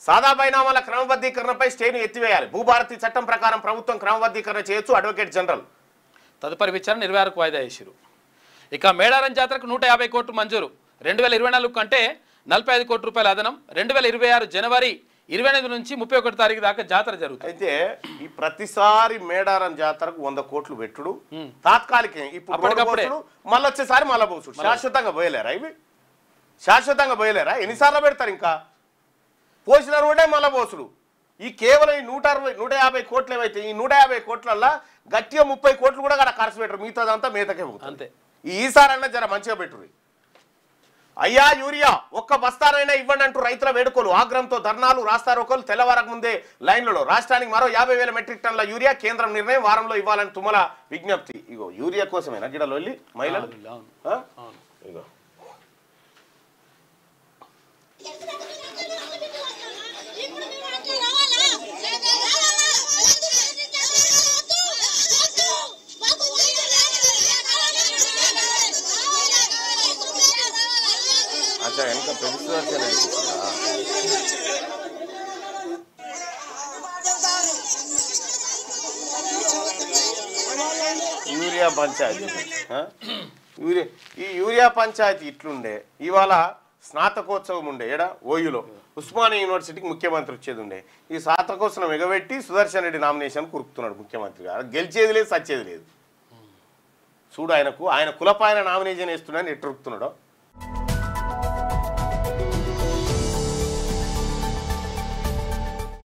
సాదా బైనామాల క్రమబద్ధీకరణపై స్టేను ఎత్తివేయాలి. భూభారతి చట్టం ప్రకారం ప్రభుత్వం క్రమబద్ధీకరణ చేయొచ్చు అడ్వకేట్ జనరల్. తదుపరి విచారణ 26కు వాయిదా వేసిరు. ఇక మేడారం జాతరకు 150 కోట్లు మంజూరు. 2024 కంటే 45 కోట్ల రూపాయల అదనం. 2026 జనవరి 28 నుంచి 31 తారీఖు దాకా జాతర జరుగుతుంది. అయితే ఈ ప్రతిసారి మేడారం జాతరకు 100 కోట్లు పెట్టుడు తాత్కాలికం. ఇప్పుడు మళ్ళీ వచ్చేసారి మళ్ళీ పోసుడు. శాశ్వతంగా పోయలేరా? ఇవి శాశ్వతంగా పోయలేరా? ఎన్నిసార్లు పెడతారు? ఇంకా పోసిన రోడ్డే మళ్ళీ పోసుడు. ఈ కేవలం ఈ 150 కోట్లు ఏవైతే ఈ 150 కోట్లల్లో గట్టిగా 30 కోట్లు కూడా అక్కడ ఖర్చు పెట్టరు. మిగతాదంతా మేతకే పోతుంది. అంతే. ఈసారన్నా జర మంచిగా పెట్టుర్రి. అయ్యా యూరియా ఒక్క బస్తానైనా ఇవ్వండి అంటూ రైతుల వేడుకోలు. ఆగ్రహంతో ధర్నాలు, రాస్తారోకోలు. తెల్లవారకు ముందే లైన్లలో. రాష్ట్రానికి మరో 50,000 మెట్రిక్ టన్నుల యూరియా కేంద్రం నిర్ణయం వారంలో ఇవ్వాలని తుమ్మల విజ్ఞప్తి. ఇగో యూరియా కోసమేనా గిడలో వెళ్ళి మహిళలు? ఇగో వెనక పెద్ద యూరియా పంచాయతీ. ఈ యూరియా పంచాయతీ ఇట్లుండే. ఇవాళ స్నాతకోత్సవం ఉండే ఏడా ఓయూలో. ఉస్మానియా యూనివర్సిటీకి ముఖ్యమంత్రి వచ్చేది ఉండే. ఈ స్నాతకోత్సవం ఎగబెట్టి సుదర్శన్ రెడ్డి నామినేషన్ కురుకుతున్నాడు ముఖ్యమంత్రిగా. గెలిచేది లేదు, సచ్చేది లేదు. చూడు ఆయన కులపాయన నామినేషన్ వేస్తున్నాడని ఎట్టురుకుతున్నాడో.